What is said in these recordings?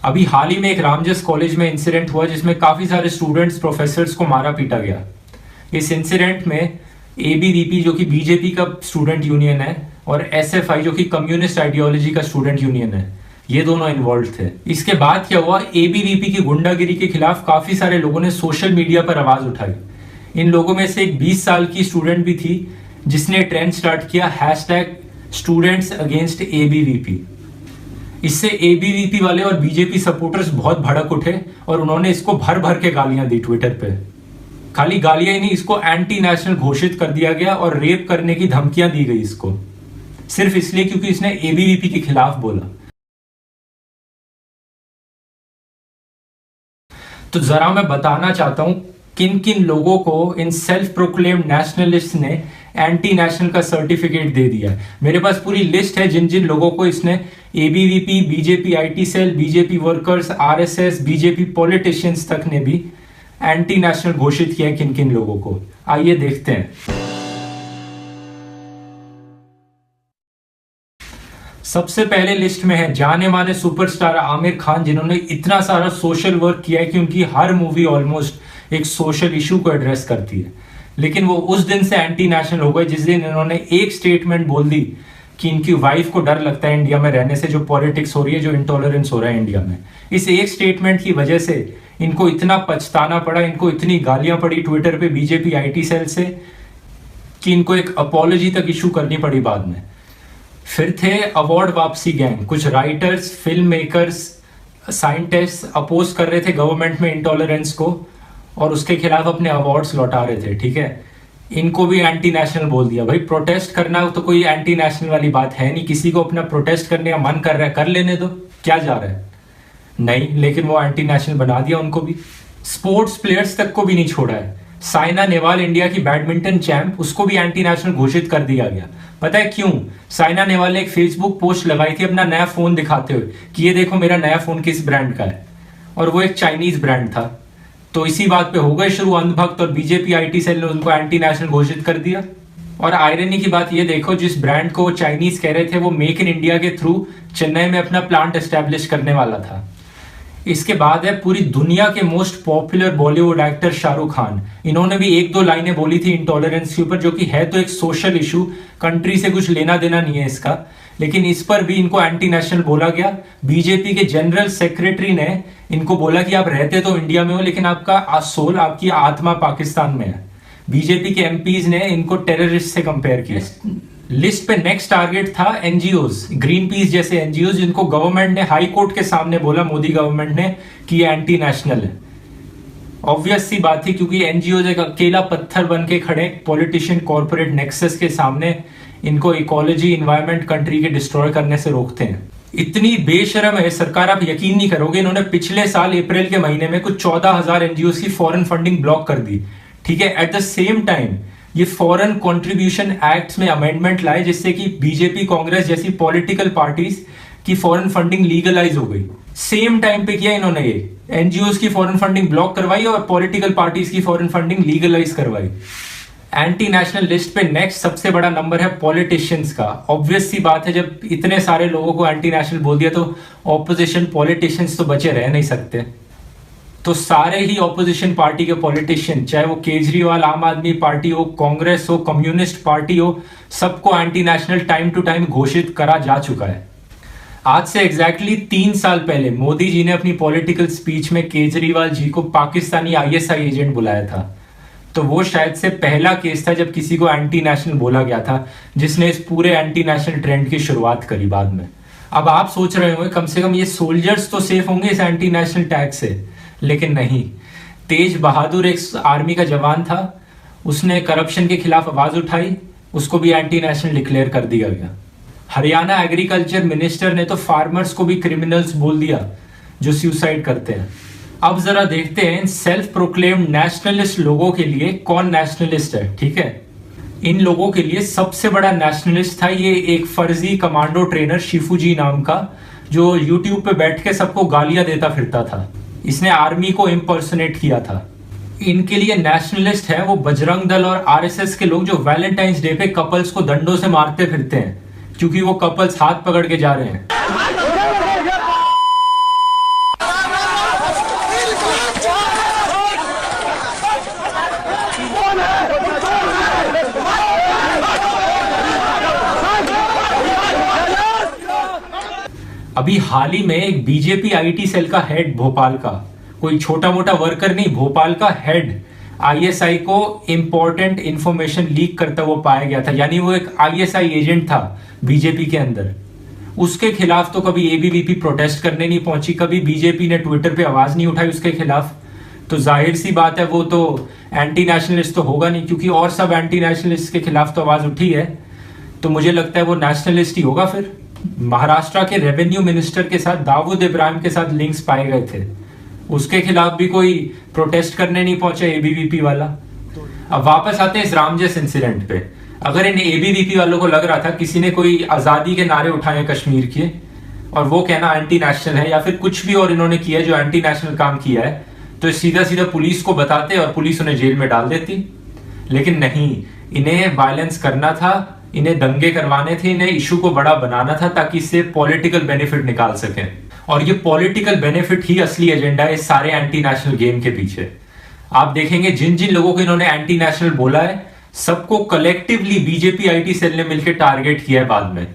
अभी हाल ही में एक रामजस कॉलेज में इंसिडेंट हुआ जिसमें काफी सारे स्टूडेंट्स प्रोफेसर्स को मारा पीटा गया। इस इंसिडेंट में एबीवीपी जो कि बीजेपी का स्टूडेंट यूनियन है और एसएफआई जो कि कम्युनिस्ट आइडियोलॉजी का स्टूडेंट यूनियन है, ये दोनों इन्वॉल्व थे। इसके बाद क्या हुआ, एबीवीपी की गुंडागिरी के खिलाफ काफी सारे लोगों ने सोशल मीडिया पर आवाज उठाई। इन लोगों में से एक 20 साल की स्टूडेंट भी थी जिसने ट्रेंड स्टार्ट किया #स्टूडेंट्स अगेंस्ट एबीवीपी। इससे एबीवीपी वाले और बीजेपी सपोर्टर्स बहुत भड़क उठे और उन्होंने इसको भर भर के गालियां दी ट्विटर पे। खाली गालियां ही नहीं, इसको एंटी नेशनल घोषित कर दिया गया और रेप करने की धमकियां दी गई इसको, सिर्फ इसलिए क्योंकि इसने एबीवीपी के खिलाफ बोला। तो जरा मैं बताना चाहता हूं किन किन लोगों को इन सेल्फ प्रोक्लेम्ड नेशनलिस्ट ने एंटी नेशनल का सर्टिफिकेट दे दिया है। मेरे पास पूरी लिस्ट है जिन जिन लोगों को इसने ABVP, BJP IT cell, BJP workers, RSS, BJP politicians तक ने भी एंटी नेशनल घोषित किया है। किन किन लोगों को, आइए देखते हैं। सबसे पहले लिस्ट में है जाने माने सुपरस्टार आमिर खान, जिन्होंने इतना सारा सोशल वर्क किया है कि उनकी हर मूवी ऑलमोस्ट एक सोशल इशू को एड्रेस करती है। लेकिन वो उस दिन से एंटी नेशनल हो गए जिस दिन इन्होंने एक स्टेटमेंट बोल दी कि इनकी वाइफ को डर लगता है इंडिया में रहने से, जो पॉलिटिक्स हो रही है, जो इंटॉलरेंस हो रहा है इंडिया में। इस एक स्टेटमेंट की वजह से इनको इतना पछताना पड़ा, इनको इतनी गालियां पड़ी ट्विटर पे बीजेपी आईटी सेल से कि इनको एक अपॉलॉजी तक इशू करनी पड़ी बाद में। फिर थे अवार्ड वापसी गैंग, कुछ writers, film makers, scientist oppose कर रहे थे गवर्नमेंट में इंटॉलरेंस को और उसके खिलाफ अपने अवार्ड्स लौटा रहे थे। ठीक है, इनको भी एंटी नेशनल बोल दिया। भाई प्रोटेस्ट करना तो कोई एंटी नेशनल वाली बात है नहीं, किसी को अपना प्रोटेस्ट करने का मन कर रहा है कर लेने दो, क्या जा रहा है, नहीं। लेकिन वो एंटी नेशनल बना दिया उनको भी। स्पोर्ट्स प्लेयर्स तक को भी नहीं छोड़ा है। साइना नेहवाल, इंडिया की बैडमिंटन चैंप, उसको भी एंटी नेशनल घोषित कर दिया गया। पता है क्यों? साइना नेहवाल ने एक फेसबुक पोस्ट लगाई थी अपना नया फोन दिखाते हुए कि ये देखो मेरा नया फोन किस ब्रांड का है, और वो एक चाइनीज ब्रांड था। तो इसी बात पे हो गए शुरू अंधभक्त और बीजेपी आईटी सेल ने उनको एंटी नेशनल घोषित कर दिया। और आयरनी की बात ये देखो, जिस ब्रांड को वो चाइनीज कह रहे थे वो मेक इन इंडिया के थ्रू चेन्नई में अपना प्लांट एस्टेब्लिश करने वाला था। इसके बाद है पूरी दुनिया के most popular Bollywood actor Shahrukh Khan. इन्होंने भी एक दो लाइनें बोली थी इंटॉलरेंस के ऊपर, जो कि है तो एक सोशल इशू, कंट्री से कुछ लेना देना नहीं है इसका, लेकिन इस पर भी इनको एंटी नेशनल बोला गया। बीजेपी के जनरल सेक्रेटरी ने इनको बोला कि आप रहते तो इंडिया में हो लेकिन आपका सोल, आपकी आत्मा पाकिस्तान में है। बीजेपी के एमपीज ने इनको टेररिस्ट से कंपेयर किया। लिस्ट पे नेक्स्ट टारगेट था एनजीओज, ग्रीन पीस जैसे एनजीओज, जिनको गवर्नमेंट ने हाई कोर्ट के सामने बोला, मोदी गवर्नमेंट ने, कि ये एंटी नेशनल है। ऑब्वियस सी बात थी क्योंकि एनजीओज एक अकेला पत्थर बन के खड़े पॉलिटिशियन कॉर्पोरेट नेक्सस के सामने, इनको इकोलॉजी, इन्वायरमेंट, कंट्री के डिस्ट्रॉय करने से रोकते हैं। इतनी बेशरम है सरकार, आप यकीन नहीं करोगे, इन्होंने पिछले साल अप्रैल के महीने में कुछ 14,000 एनजीओ की फॉरेन फंडिंग ब्लॉक कर दी। ठीक है, एट द सेम टाइम ये फॉरेन कंट्रीब्यूशन एक्ट में अमेंडमेंट लाए जिससे कि बीजेपी, कांग्रेस जैसी पॉलिटिकल पार्टीज की फॉरेन फंडिंग लीगलाइज हो गई। सेम टाइम पे किया इन्होंने, ये एनजीओ की फॉरेन फंडिंग ब्लॉक करवाई और पॉलिटिकल पार्टीज की फॉरेन फंडिंग लीगलाइज करवाई। एंटी नेशनल लिस्ट पे नेक्स्ट सबसे बड़ा नंबर है पॉलिटिशियंस का। ऑब्वियस सी बात है, जब इतने सारे लोगों को एंटी नेशनल बोल दिया तो ऑपोजिशन पॉलिटिशियंस तो बचे रह नहीं सकते। तो सारे ही ऑपोजिशन पार्टी के पॉलिटिशियन, चाहे वो केजरीवाल, आम आदमी पार्टी हो, कांग्रेस हो, कम्युनिस्ट पार्टी हो, सबको anti national time to time घोषित करा जा चुका है। आज से एग्जैक्टली 3 साल पहले मोदी जी ने अपनी पॉलिटिकल स्पीच में केजरीवाल जी को पाकिस्तानी आईएसआई एजेंट बुलाया था। तो वो शायद से पहला केस था जब किसी को एंटी नेशनल बोला गया था, जिसने इस पूरे एंटी नेशनल ट्रेंड की शुरुआत करी बाद में। अब आप सोच रहे होंगे कम से कम ये सोल्जर्स तो सेफ होंगे इस एंटी नेशनल टैग से, लेकिन नहीं। तेज बहादुर एक आर्मी का जवान था, उसने करप्शन के खिलाफ आवाज उठाई, उसको भी एंटी नेशनल डिक्लेयर कर दिया गया। हरियाणा एग्रीकल्चर मिनिस्टर ने तो फार्मर्स को भी क्रिमिनल्स बोल दिया जो सुसाइड करते हैं। अब जरा देखते हैं सेल्फ प्रोक्लेम्ड नेशनलिस्ट लोगों के लिए कौन नेशनलिस्ट है। ठीक है, इन लोगों के लिए सबसे बड़ा नेशनलिस्ट था ये एक फर्जी कमांडो ट्रेनर शिफू जी नाम का, जो यूट्यूब पे बैठ के सबको गालियां देता फिरता था। इसने आर्मी को इम्पर्सनेट किया था। इनके लिए नेशनलिस्ट है वो बजरंग दल और आरएसएस के लोग जो वैलेंटाइंस डे पे कपल्स को डंडों से मारते फिरते हैं क्योंकि वो कपल्स हाथ पकड़ के जा रहे हैं। अभी हाल ही में एक बीजेपी आईटी सेल का हेड, भोपाल का कोई छोटा मोटा वर्कर नहीं, भोपाल का हेड आईएसआई को इंपॉर्टेंट इंफॉर्मेशन लीक करता हुआ पाया गया था। यानी वो एक आईएसआई एजेंट था बीजेपी के अंदर। उसके खिलाफ तो कभी एबीवीपी प्रोटेस्ट करने नहीं पहुंची, कभी बीजेपी ने ट्विटर पे आवाज नहीं उठाई उसके खिलाफ। तो जाहिर सी बात है वो तो एंटी नेशनलिस्ट तो होगा नहीं, क्योंकि और सब एंटी नेशनलिस्ट के खिलाफ तो आवाज उठी है। तो मुझे लगता है वो नेशनलिस्ट ही होगा। फिर महाराष्ट्र के रेवेन्यू मिनिस्टर के साथ दाऊद इब्राहिम के साथ लिंक्स पाए गए थे, उसके खिलाफ भी कोई प्रोटेस्ट करने नहीं पहुंचा एबीवीपी वाला। अब वापस आते हैं इस रामजस इंसिडेंट पे। अगर इन एबीवीपी वालों को लग रहा था किसी ने कोई आजादी के नारे उठाए कश्मीर के और वो कहना एंटी नेशनल है या फिर कुछ भी और इन्होंने किया जो एंटी नेशनल काम किया है, तो सीधा सीधा पुलिस को बताते और पुलिस उन्हें जेल में डाल देती। लेकिन नहीं, इन्हें वायलेंस करना था, इन्हें दंगे करवाने थे, इन्हें इशू को बड़ा बनाना था ताकि इससे पॉलिटिकल बेनिफिट निकाल सकें। और ये पॉलिटिकल बेनिफिट ही असली एजेंडा है इस सारे एंटी नेशनल गेम के पीछे। आप देखेंगे जिन जिन लोगों को इन्होंने एंटी नेशनल बोला है सबको कलेक्टिवली बीजेपी आईटी सेल ने मिलकर टारगेट किया है बाद में।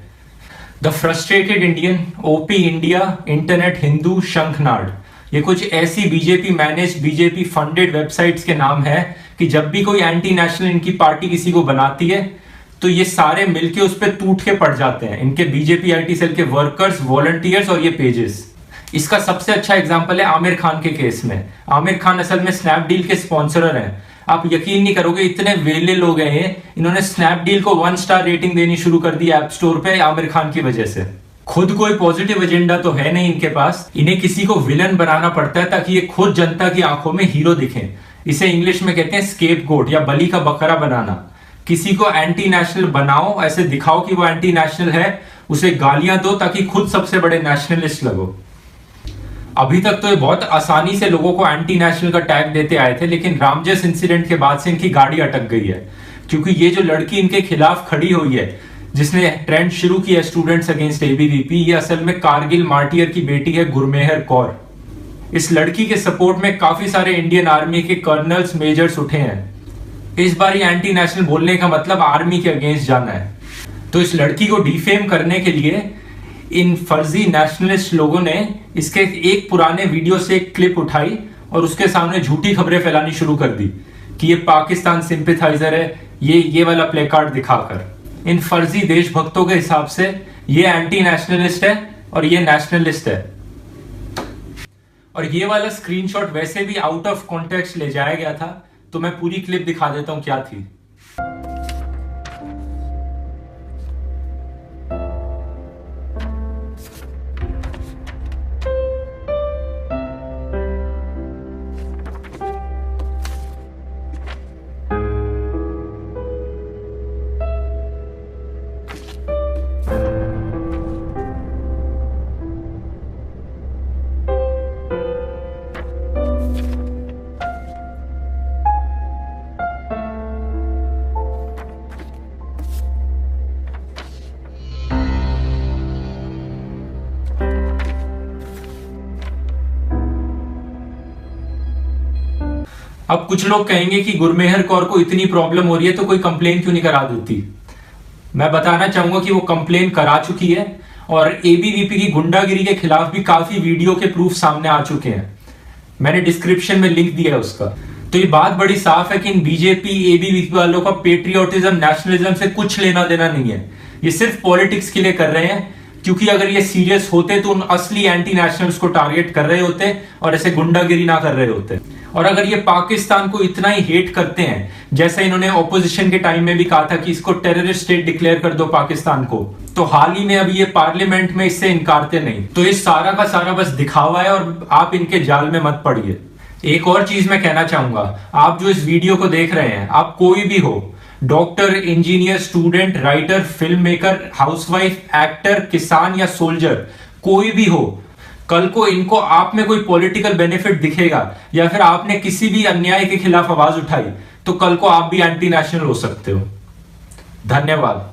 The frustrated Indian, OP India, internet Hindu, Shankhnaad, ये कुछ ऐसी BJP manage, BJP funded websites के नाम है कि जब भी कोई एंटी नेशनल इनकी पार्टी किसी को बनाती है तो ये सारे मिलके उस पर टूट के पड़ जाते हैं, इनके बीजेपी आईटी सेल के वर्कर्स, वॉलंटियर्स और ये पेजेस। इसका सबसे अच्छा एग्जांपल है आमिर खान के केस में। आमिर खान असल में स्नैपडील के स्पॉन्सरर हैं। आप यकीन नहीं करोगे इतने वेले लोग हैं, इन्होंने स्नैपडील को 1 स्टार रेटिंग देनी शुरू कर दी ऐप स्टोर पे आमिर खान की वजह से। खुद कोई पॉजिटिव एजेंडा तो है नहीं इनके पास, इन्हें किसी को विलन बनाना पड़ता है ताकि ये खुद जनता की आंखों में हीरो दिखें। इसे इंग्लिश में कहते हैं स्केपगोट या बलि का बकरा बनाना। किसी को एंटी नेशनल बनाओ, ऐसे दिखाओ कि वो एंटी नेशनल है, उसे गालियां दो ताकि खुद सबसे बड़े नेशनलिस्ट लगो। अभी तक तो ये बहुत आसानी से लोगों को एंटी नेशनल का टैग देते आए थे, लेकिन रामजस इंसिडेंट के बाद से इनकी गाड़ी अटक गई है। क्योंकि ये जो लड़की इनके खिलाफ खड़ी हुई है, जिसने ट्रेंड शुरू किया स्टूडेंट्स अगेंस्ट एबीवीपी, ये असल में कारगिल मार्टियर की बेटी है, गुरमेहर कौर। इस लड़की के सपोर्ट में काफी सारे इंडियन आर्मी के कर्नल्स, मेजर्स उठे हैं। इस बार ये एंटी नेशनल बोलने का मतलब आर्मी के अगेंस्ट जाना है। तो इस लड़की को डिफेम करने के लिए इन फर्जी नेशनलिस्ट लोगों ने इसके एक पुराने वीडियो से एक क्लिप उठाई और उसके सामने झूठी खबरें फैलानी शुरू कर दी कि ये पाकिस्तान सिंपैथाइजर है, ये वाला प्ले कार्ड दिखाकर। इन फर्जी देशभक्तों के हिसाब से ये एंटी नेशनलिस्ट है और ये नेशनलिस्ट है। और ये वाला स्क्रीनशॉट वैसे भी आउट ऑफ कॉन्टेक्स्ट ले जाया गया था, तो मैं पूरी क्लिप दिखा देता हूं क्या थी। अब कुछ लोग कहेंगे कि गुरमेहर कौर को इतनी प्रॉब्लम हो रही है तो कोई कंप्लेन क्यों नहीं करा देती। मैं बताना चाहूंगा कि वो कंप्लेन करा चुकी है और एबीवीपी की गुंडागिरी के खिलाफ भी काफी वीडियो के प्रूफ सामने आ चुके हैं। मैंने डिस्क्रिप्शन में लिंक दिया है उसका। तो ये बात बड़ी साफ है कि इन बीजेपी एबीवीपी वालों का पेट्रियोटिज्म, नेशनलिज्म से कुछ लेना देना नहीं है। ये सिर्फ पॉलिटिक्स के लिए कर रहे हैं, क्योंकि अगर ये सीरियस होते तो उन असली एंटी नेशनल्स को टारगेट कर रहे होते और ऐसे गुंडागिरी ना कर रहे होते। और अगर ये पाकिस्तान को इतना ही हेट करते हैं, जैसा इन्होंने ऑपोजिशन के टाइम में भी कहा था कि इसको टेररिस्ट स्टेट डिक्लेयर कर दो पाकिस्तान को, तो हाल ही में अभी ये पार्लियामेंट में इससे इनकारते नहीं। तो ये सारा का सारा बस दिखावा है और आप इनके जाल में मत पड़िए। एक और चीज मैं कहना चाहूंगा, आप जो इस वीडियो को देख रहे हैं, आप कोई भी हो, doctor, engineer, student, writer, film maker, housewife, actor, किसान या सोल्जर, कोई भी हो, कल को इनको आप में कोई पॉलिटिकल बेनिफिट दिखेगा या फिर आपने किसी भी अन्याय के खिलाफ आवाज उठाई, तो कल को आप भी एंटी नेशनल हो सकते हो। धन्यवाद।